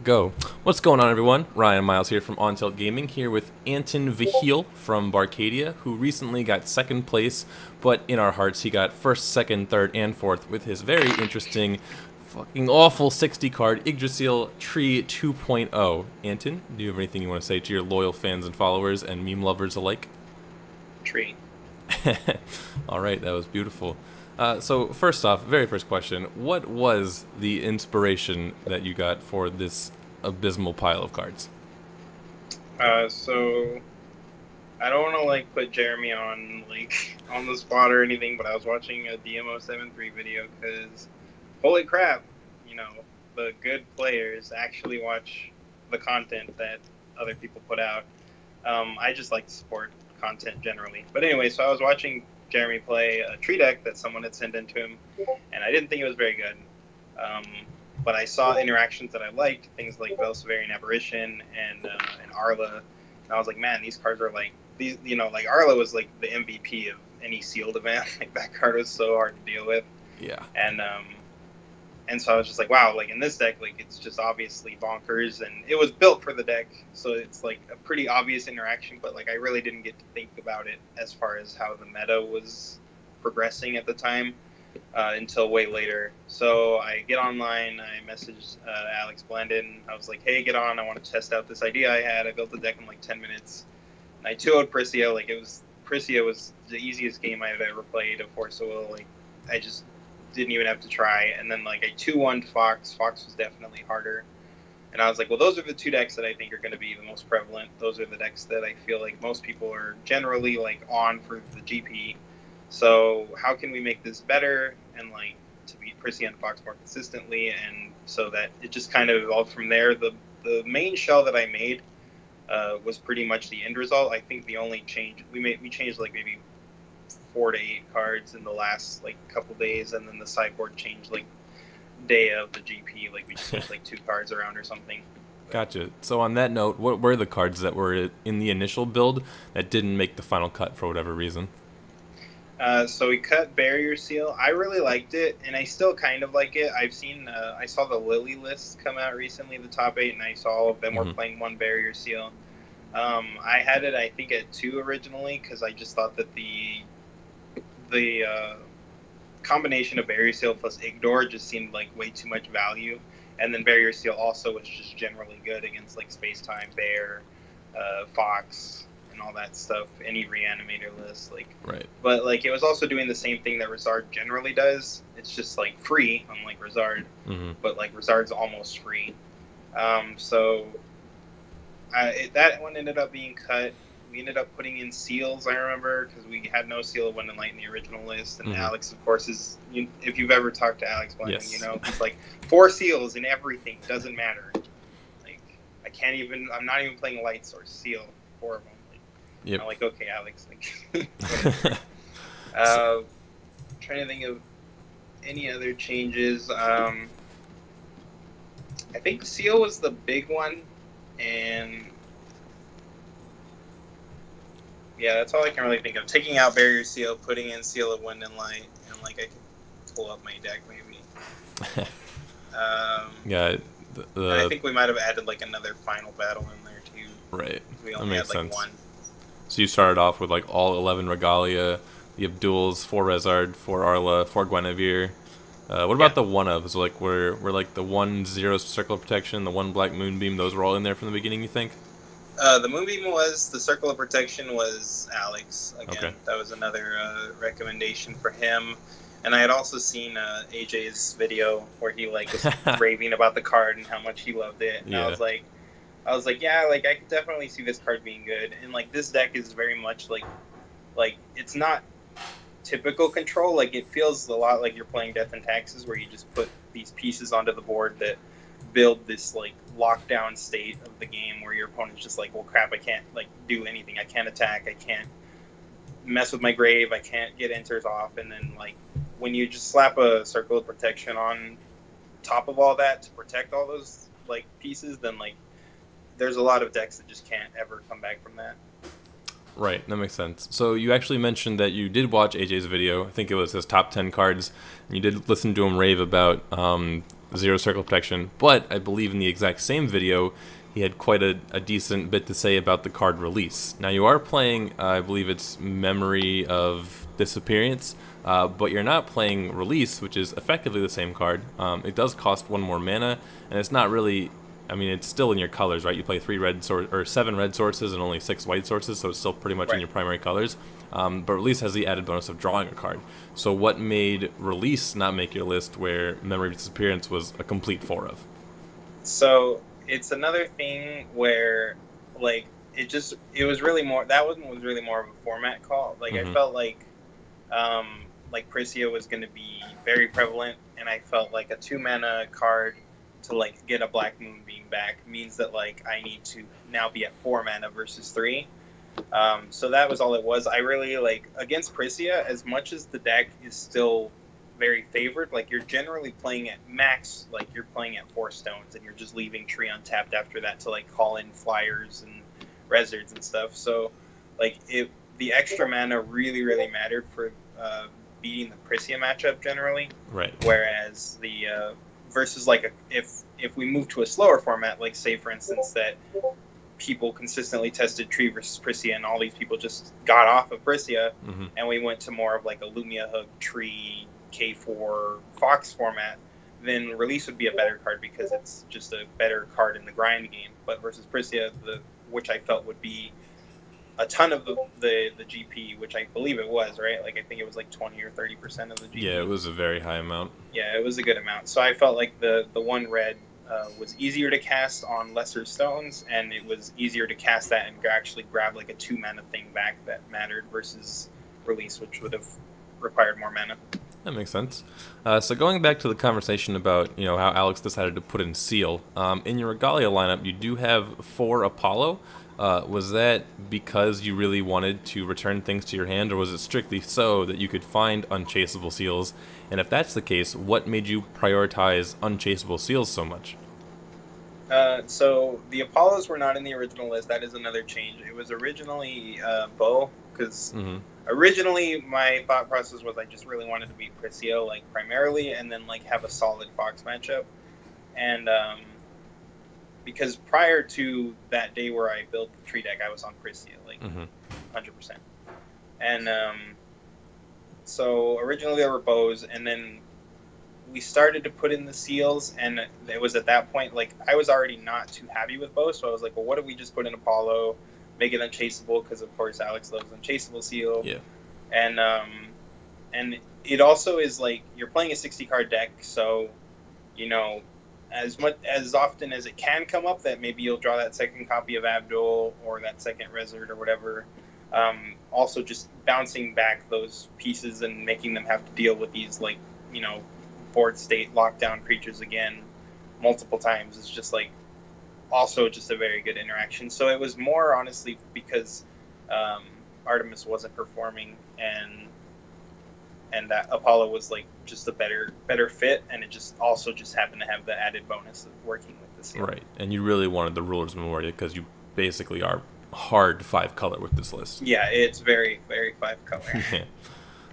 Go. What's going on, everyone? Ryan Miles here from On Tilt Gaming, here with Antyn Vejil from Barcadia, who recently got second place, but in our hearts he got first, second, third, and fourth with his very interesting, fucking awful 60 card Yggdrasil Tree 2.0. Antyn, do you have anything you want to say to your loyal fans and followers and meme lovers alike? Tree. Alright, that was beautiful. So first off, very first question, what was the inspiration that you got for this abysmal pile of cards? So I don't want to put Jeremy on on the spot or anything, but I was watching a DMO73 video because holy crap, the good players actually watch the content that other people put out. I just like to support content generally. But anyway, so I was watching Jeremy play a tree deck that someone had sent into him, and I didn't think it was very good. But I saw interactions that I liked, things like Velsevarian Apparition and Arla, and I was like, man, these cards are these. Arla was the MVP of any sealed event. That card was so hard to deal with. Yeah. And so I was just like, wow, in this deck, it's just obviously bonkers, and it was built for the deck, so it's a pretty obvious interaction, but I really didn't get to think about it as far as how the meta was progressing at the time until way later. So I get online, I messaged Alex Blandon, I was like, hey, get on, I want to test out this idea I had. I built the deck in 10 minutes, and I 2-0'd Prisia. Prisia was the easiest game I've ever played of Force of Will. I just didn't even have to try, and then I 2-1'd Fox. Fox was definitely harder, and I was like, well, those are the two decks that I think are going to be the most prevalent. Those are the decks that I feel like most people are generally on for the GP. So how can we make this better and to beat Prissy and Fox more consistently? And so that it just kind of evolved from there. The main shell that I made was pretty much the end result. I think the only change we changed maybe 4 to 8 cards in the last couple days, and then the sideboard changed day of the GP. We just changed 2 cards around or something. Gotcha. So on that note, what were the cards that were in the initial build that didn't make the final cut for whatever reason? So we cut Barrier Seal. I really liked it, and I still kind of like it. I saw the Lily list come out recently, the top 8, and I saw all of them were playing 1 Barrier Seal. I had it, I think, at 2 originally, because I just thought that the combination of Barrier Seal plus Igdor just seemed way too much value, and then Barrier Seal also was just generally good against Space Time, Bear, Fox, and all that stuff. Any Reanimator list, right. But it was also doing the same thing that Rizard generally does. It's just free, unlike Rizard, but Rizard's almost free. So that one ended up being cut. We ended up putting in seals, I remember, because we had no seal of Wind and Light in the original list. And Alex, of course, if you've ever talked to Alex Blandon, yes. He's 4 seals in everything, doesn't matter. I'm not even playing Light Source, seal, 4 of them. Yep. I'm okay, Alex. Trying to think of any other changes. I think seal was the big one, and yeah, that's all I can really think of. Taking out Barrier Seal, putting in Seal of Wind and Light, and I could pull up my deck maybe. Yeah, I think we might have added another final battle in there too. Right. We only had sense. 1. So you started off with all 11 Regalia, the Abduls, 4 Rezard, 4 Arla, 4 Guinevere. What about the one-ofs? Were the 1-0 Circle of Protection, the 1 Black Moonbeam, those were all in there from the beginning, you think? The Moonbeam was, the Circle of Protection was Alex. Again, okay. That was another recommendation for him. And I had also seen AJ's video where he was raving about the card and how much he loved it. And yeah. I was like, yeah, I could definitely see this card being good. And this deck is very much it's not typical control. It feels a lot like you're playing Death and Taxes, where you just put these pieces onto the board that build this lockdown state of the game where your opponent's just well, crap, I can't do anything. I can't attack. I can't mess with my grave. I can't get enters off. And then when you just slap a Circle of Protection on top of all that to protect all those pieces, then there's a lot of decks that just can't ever come back from that. Right, that makes sense. So you actually mentioned that you did watch AJ's video. I think it was his top 10 cards. And you did listen to him rave about 0 circle protection, but I believe in the exact same video, he had quite a decent bit to say about the card release. Now you are playing, I believe it's Memory of Disappearance, but you're not playing Release, which is effectively the same card. It does cost 1 more mana, and it's not really, I mean, it's still in your colors, right? You play 7 red sources and only 6 white sources, so it's still pretty much in your primary colors. But Release has the added bonus of drawing a card. So what made Release not make your list where Memory of Disappearance was a complete 4 of? So it's another thing where, like, it was really more, that one was really more of a format call. Like, I felt like Prisia was going to be very prevalent, and I felt like a 2-mana card to, like, get a Black Moonbeam back means that, like, I need to now be at 4 mana versus 3. So that was all it was. I really, like, against Prisia, as much as the deck is still very favored, like, you're generally playing at max, like, you're playing at 4 stones, and you're just leaving Tree untapped after that to, like, call in flyers and Rezzards and stuff. So, like, the extra mana really mattered for beating the Prisia matchup generally. Right. Whereas the versus, like, if we move to a slower format, like, say for instance that people consistently tested Tree versus Prisia, and all these people just got off of Prisia, and we went to more of, like, a Lumia Hook Tree K4 Fox format, then Release would be a better card because it's just a better card in the grind game. But versus Prisia, which I felt would be a ton of the GP, which I believe it was, right? Like, I think it was like 20 or 30% of the GP. Yeah, it was a very high amount. Yeah, it was a good amount. So I felt like the 1 red was easier to cast on lesser stones, and it was easier to cast that and actually grab, like, a 2-mana thing back that mattered versus Release, which would have required more mana. That makes sense. So going back to the conversation about, you know, how Alex decided to put in Seal, in your Regalia lineup, you do have 4 Apollo. Was that because you really wanted to return things to your hand, or was it strictly so that you could find unchaseable seals? And if that's the case, what made you prioritize unchaseable seals so much? So the Apollos were not in the original list. That is another change. It was originally Bow, because originally my thought process was I just really wanted to beat Prisia, like, primarily, and then, like, have a solid Fox matchup. And because prior to that day where I built the tree deck, I was on Prisia, like, 100%. And so originally there were bows, and then we started to put in the seals, and it was at that point, like, I was already not too happy with bows, so I was like, well, what if we just put in Apollo, make it unchaseable, because of course Alex loves unchaseable seal. Yeah. And it also is, like, you're playing a 60 card deck, so, you know, as often as it can come up that maybe you'll draw that second copy of Abdul or that second Rezzard or whatever. Also just bouncing back those pieces and making them have to deal with these, like, you know, board state lockdown creatures again multiple times is just, like, also just a very good interaction. So it was more honestly because Artemis wasn't performing, and that Apollo was, like, just a better fit, and it just also just happened to have the added bonus of working with the seal. Right, and you really wanted the Ruler's Memorial because you basically are hard 5 color with this list. Yeah, it's very 5 color.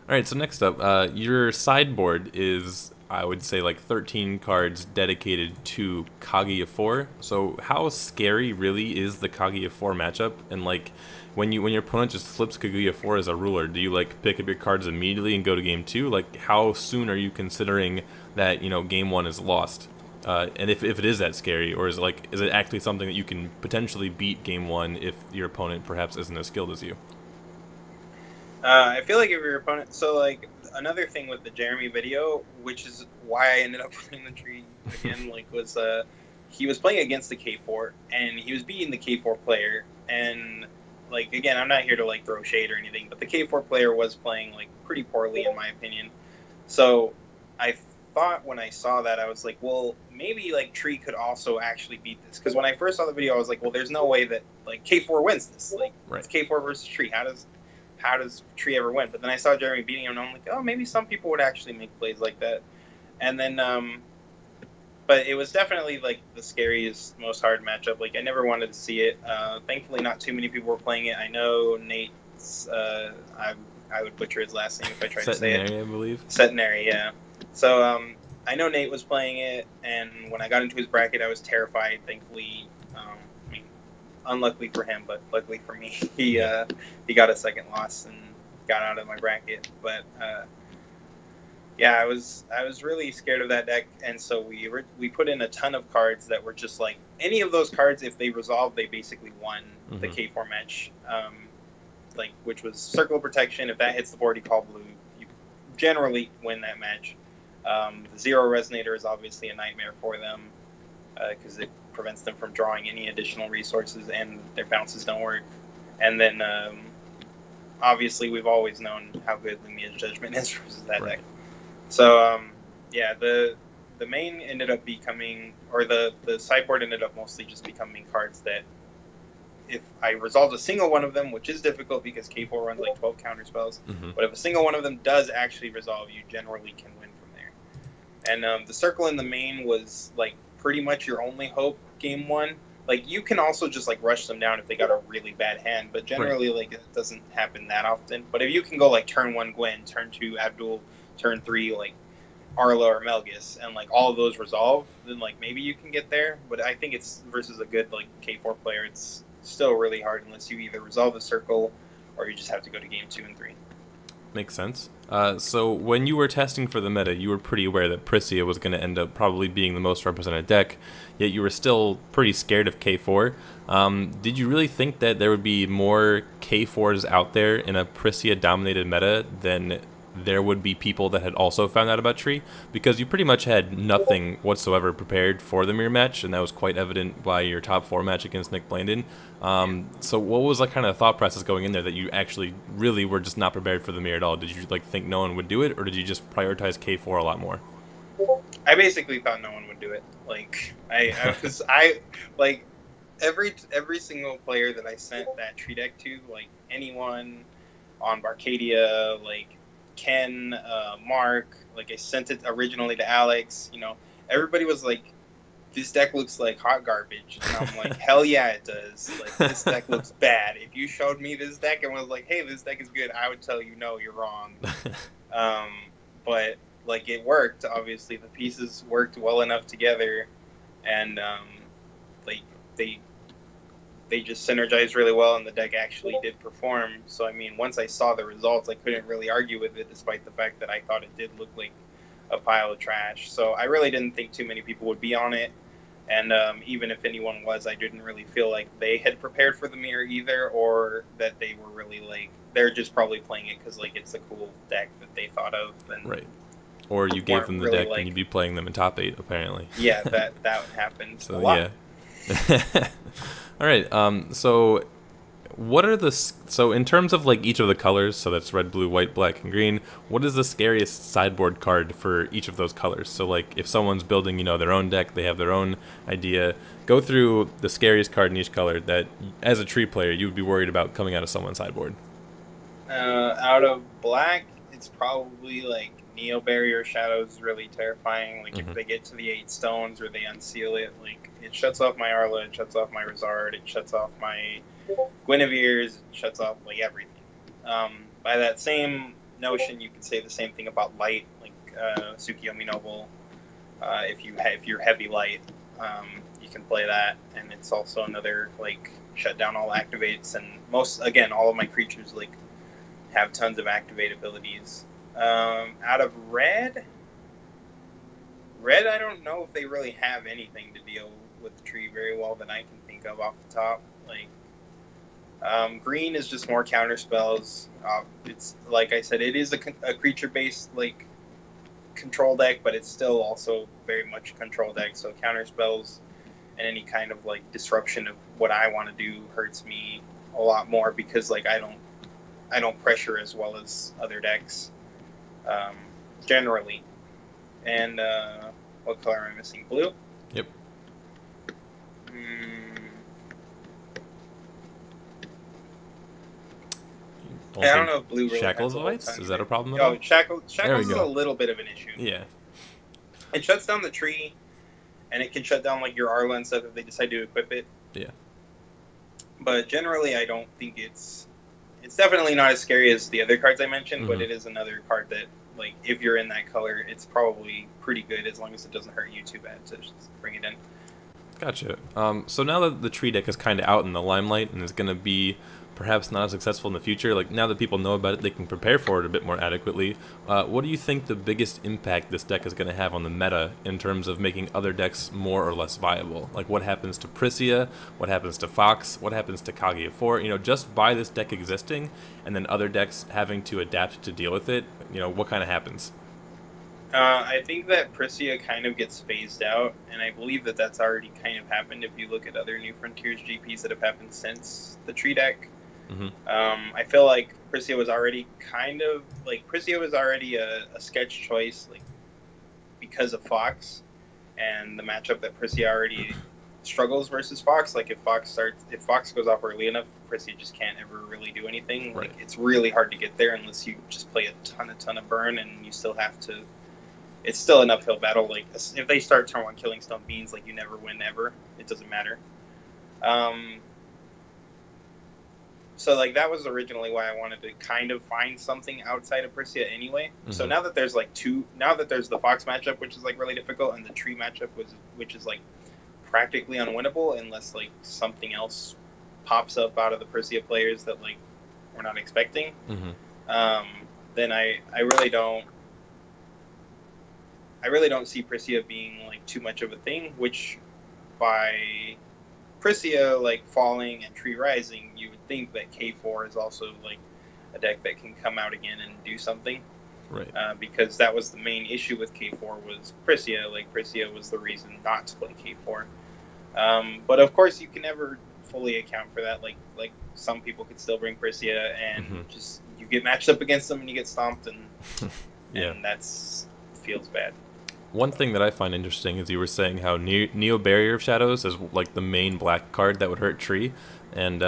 Alright, so next up, your sideboard is, I would say, like 13 cards dedicated to Kaguya 4. So how scary really is the Kaguya 4 matchup? And, like, when your opponent just flips Kaguya 4 as a ruler, do you, like, pick up your cards immediately and go to game 2? Like, how soon are you considering that, you know, game 1 is lost? And if it is that scary, or is it actually something that you can potentially beat game 1 if your opponent perhaps isn't as skilled as you? I feel like if your opponent, so, like, another thing with the Jeremy video, which is why I ended up playing the tree again, like, was he was playing against the K4, and he was beating the K4 player, and, like, again, I'm not here to, like, throw shade or anything, but the K4 player was playing, like, pretty poorly in my opinion. So I thought when I saw that, I was like, well, maybe, like, Tree could also actually beat this, because when I first saw the video, I was like, well, there's no way that, like, K4 wins this. Like, it's K4 versus Tree. How does Tree ever win? But then I saw Jeremy beating him, and I'm like, oh, maybe some people would actually make plays like that. And then, but it was definitely, like, the scariest, most hard matchup. Like, I never wanted to see it. Thankfully, not too many people were playing it. I know Nate's, I would butcher his last name if I tried to say it. Centenary, I believe. Centenary, yeah. So, I know Nate was playing it, and when I got into his bracket, I was terrified. Thankfully, I mean, unluckily for him, but luckily for me, he got a second loss and got out of my bracket. But yeah, I was really scared of that deck, and so we put in a ton of cards that were just like any of those cards. If they resolved, they basically won the K4 match. Like, which was Circle of Protection. If that hits the board, you call blue. You generally win that match. The Zero Resonator is obviously a nightmare for them because it prevents them from drawing any additional resources, and their bounces don't work. And then obviously we've always known how good Lumia's Judgment is versus that deck. So yeah, the main ended up becoming, or the sideboard ended up mostly just becoming cards that if I resolved a single one of them, which is difficult because K4 runs like 12 counter spells, but if a single one of them does actually resolve, you generally can win from there. And the circle in the main was like pretty much your only hope game one. Like, you can also just like rush them down if they got a really bad hand, but generally like it doesn't happen that often. But if you can go like turn 1 Gwen, turn 2 Abdul, turn 3 like Arla or Melgus, and like all of those resolve, then like maybe you can get there. But I think it's versus a good like K4 player, it's still really hard unless you either resolve the circle or you just have to go to game 2 and 3. Makes sense. So when you were testing for the meta, you were pretty aware that Prisia was going to end up probably being the most represented deck, yet you were still pretty scared of K4. Did you really think that there would be more K4s out there in a Prisia-dominated meta than there would be people that had also found out about Tree? Because you pretty much had nothing whatsoever prepared for the mirror match, and that was quite evident by your top 4 match against Nick Blandon. So what was like kind of the thought process going in there that you actually really were just not prepared for the mirror at all? Did you like think no one would do it, or did you just prioritize K4 a lot more? I basically thought no one would do it. Like I like every single player that I sent that Tree deck to, like anyone on Barcadia, like Ken, Mark, like I sent it originally to Alex, you know, everybody was like, this deck looks like hot garbage. And I'm like, hell yeah, it does. Like, this deck looks bad. If you showed me this deck and was like, hey, this deck is good, I would tell you, no, you're wrong. But like, it worked. Obviously, the pieces worked well enough together, and like they just synergized really well, and the deck actually did perform. So, I mean, once I saw the results, I couldn't really argue with it, despite the fact that I thought it did look like a pile of trash. So I really didn't think too many people would be on it. And even if anyone was, I didn't really feel like they had prepared for the mirror either, or that they were really like, they're just probably playing it because like it's a cool deck that they thought of. And right. Or you gave them the really deck like, and you'd be playing them in top 8, apparently. Yeah, that happened so, a lot. Yeah. All right. So what are the... So in terms of like each of the colors, so that's red, blue, white, black, and green, what is the scariest sideboard card for each of those colors? So like if someone's building, you know, their own deck, they have their own idea, go through the scariest card in each color that as a Tree player you would be worried about coming out of someone's sideboard. Out of black, it's probably like Neo Barrier Shadow is really terrifying. Like if they get to the 8 stones or they unseal it, like it shuts off my Arla, it shuts off my Rizard, it shuts off my Guinevere's, it shuts off like everything. By that same notion, you could say the same thing about light, like Tsukiyomi Noble. If you're heavy light, you can play that, and it's also another like shut down all activates, and all of my creatures like have tons of activate abilities. Out of red, I don't know if they really have anything to deal with the Tree very well that I can think of off the top. Like, green is just more counter spells. It's like I said, it is a creature-based like control deck, but it's still also very much control deck. So counter spells and any kind of like disruption of what I want to do hurts me a lot more because like I don't pressure as well as other decks. Generally. And what color am I missing? Blue? Yep. I don't know if blue really Shackles of Lights? Is that a problem at all? Shackles is a little bit of an issue. Yeah. It shuts down the Tree, and it can shut down like your Arla and stuff if they decide to equip it. Yeah. But generally, I don't think it's definitely not as scary as the other cards I mentioned, but it is another card that like if you're in that color, it's probably pretty good as long as it doesn't hurt you too bad to just bring it in. Gotcha. So now that the tree deck is kind of out in the limelight and is going to be perhaps not as successful in the future, like now that people know about it, they can prepare for it a bit more adequately. What do you think the biggest impact this deck is going to have on the meta in terms of making other decks more or less viable? Like what happens to Prisia, what happens to Fox, what happens to Kaguya 4? You know, just by this deck existing and then other decks having to adapt to deal with it, you know, what kind of happens? I think that Prisia kind of gets phased out, and I believe that that's already kind of happened if you look at other New Frontiers GPs that have happened since the tree deck. Mm-hmm. I feel like Prisia was already a sketch choice, like because of Fox and the matchup that Prisia already struggles versus Fox. Like if Fox goes off early enough, Prisia just can't ever really do anything. Right. Like it's really hard to get there unless you just play a ton of burn, and you still have to. It's still an uphill battle. Like if they start turn one killing stone beans, like you never win ever. It doesn't matter. So like that was originally why I wanted to kind of find something outside of Prisia anyway. Mm-hmm. So now that there's there's the Fox matchup, which is like really difficult, and the tree matchup which is like practically unwinnable unless like something else pops up out of the Prisia players that like we're not expecting. Mm-hmm. Then I really don't see Prisia being like too much of a thing, which by Prisia like falling and tree rising, you would think that K4 is also like a deck that can come out again and do something. Right. Because that was the main issue with K4 was Prisia. Like Prisia was the reason not to play K4. But of course you can never fully account for that. Like some people could still bring Prisia and mm-hmm. just you get matched up against them and you get stomped and yeah. And that's feels bad. One thing that I find interesting is you were saying how Neo Barrier of Shadows is like the main black card that would hurt Tree, and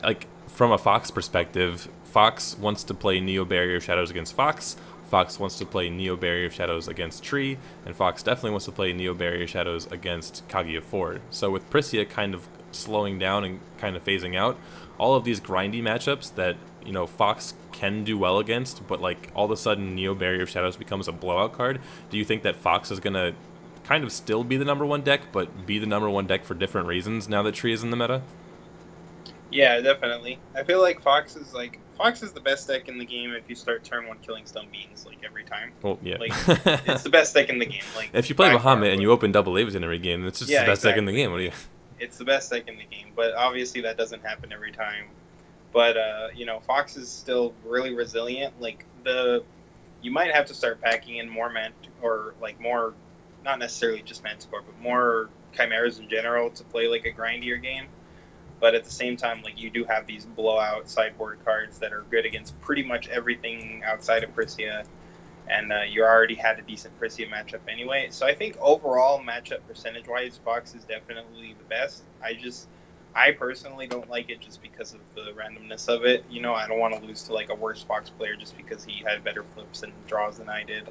like from a Fox perspective, Fox wants to play Neo Barrier of Shadows against Fox, Fox wants to play Neo Barrier of Shadows against Tree, and Fox definitely wants to play Neo Barrier of Shadows against Kaguya 4. So with Prisia kind of slowing down and kind of phasing out, all of these grindy matchups that, you know, Fox can do well against, but like all of a sudden Neo Barrier of Shadows becomes a blowout card. Do you think that Fox is going to kind of still be the #1 deck, but be the #1 deck for different reasons now that Tree is in the meta? Yeah, definitely. I feel like Fox is the best deck in the game if you start turn 1 killing stone beans like every time. Well, yeah. Like it's the best deck in the game. Like if you play Bahamut and you open double Aves in every game, it's just the best deck in the game. What do you? It's the best deck in the game, but obviously that doesn't happen every time. But you know, Fox is still really resilient. Like you might have to start packing in more more, not necessarily just Manticore, but more Chimeras in general to play like a grindier game. But at the same time, like you do have these blowout sideboard cards that are good against pretty much everything outside of Prisia, and you already had a decent Prisia matchup anyway. So I think overall matchup percentage-wise, Fox is definitely the best. I personally don't like it just because of the randomness of it. You know, I don't want to lose to like a worse Fox player just because he had better flips and draws than I did.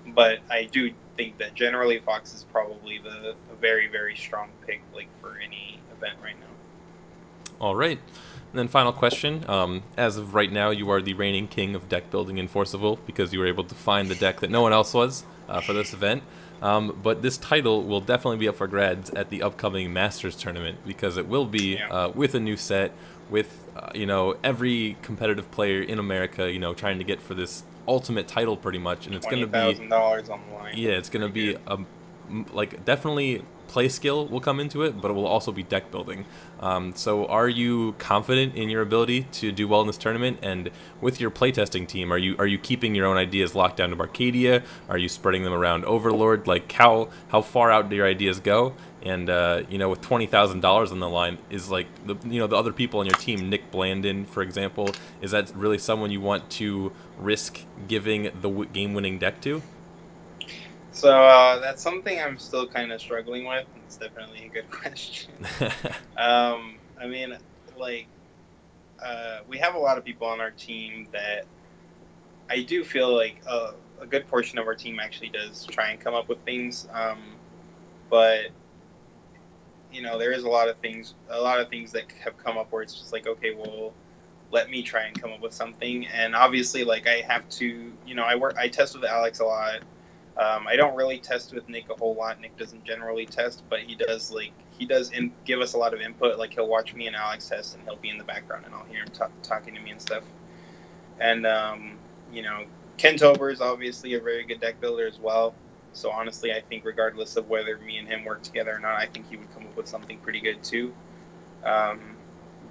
But I do think that generally Fox is probably a very, very strong pick like for any event right now. All right. And then final question. As of right now, you are the reigning king of deck building in Forcible because you were able to find the deck that no one else was for this event. But this title will definitely be up for grabs at the upcoming Masters tournament because it will be with a new set, with you know, every competitive player in America, you know, trying to get for this ultimate title pretty much, and it's going to be $20,000 on the line. Yeah, it's going to be like definitely play skill will come into it, but it will also be deck building. So are you confident in your ability to do well in this tournament? And with your playtesting team, are you keeping your own ideas locked down to Barcadia? Are you spreading them around Overlord? Like how far out do your ideas go? And you know, with $20,000 on the line, is like the other people on your team, Nick Blandon, for example, is that really someone you want to risk giving the game-winning deck to? So that's something I'm still kind of struggling with. It's definitely a good question. I mean, like, we have a lot of people on our team that I do feel like a good portion of our team actually does try and come up with things. But you know, there is a lot of things that have come up where it's just like, okay, well, let me try and come up with something. And obviously, like, I have to, you know, I test with Alex a lot. I don't really test with Nick a whole lot. Nick doesn't generally test, but he does give us a lot of input. Like, he'll watch me and Alex test, and he'll be in the background, and I'll hear him talking to me and stuff. And you know, Ken Tober is obviously a very good deck builder as well. So honestly, I think regardless of whether me and him work together or not, I think he would come up with something pretty good too.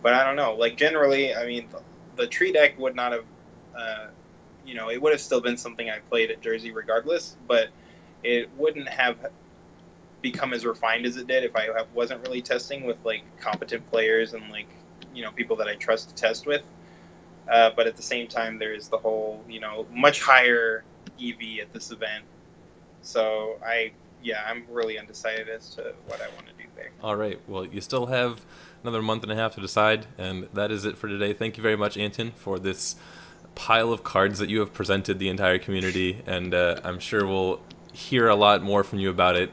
But I don't know. Like, generally, I mean, the tree deck would not have, you know, it would have still been something I played at Jersey regardless, but it wouldn't have become as refined as it did if I wasn't really testing with, like, competent players and, like, you know, people that I trust to test with. But at the same time, there is the whole, you know, much higher EV at this event. So I'm really undecided as to what I want to do there. All right. Well, you still have another month and a half to decide, and that is it for today. Thank you very much, Antyn, for this pile of cards that you have presented the entire community, and I'm sure we'll hear a lot more from you about it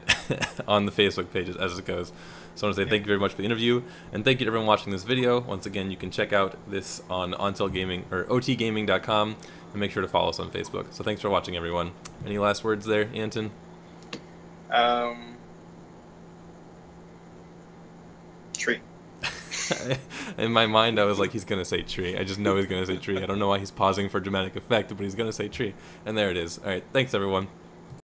on the Facebook pages as it goes. So I want to say thank you very much for the interview, and thank you to everyone watching this video. Once again, you can check out this on Ontel Gaming or otgaming.com, and make sure to follow us on Facebook. So thanks for watching, everyone. Any last words there, Antyn? Tree. In my mind, I was like, he's going to say tree. I just know he's going to say tree. I don't know why he's pausing for dramatic effect, but he's going to say tree. And there it is. All right, thanks, everyone.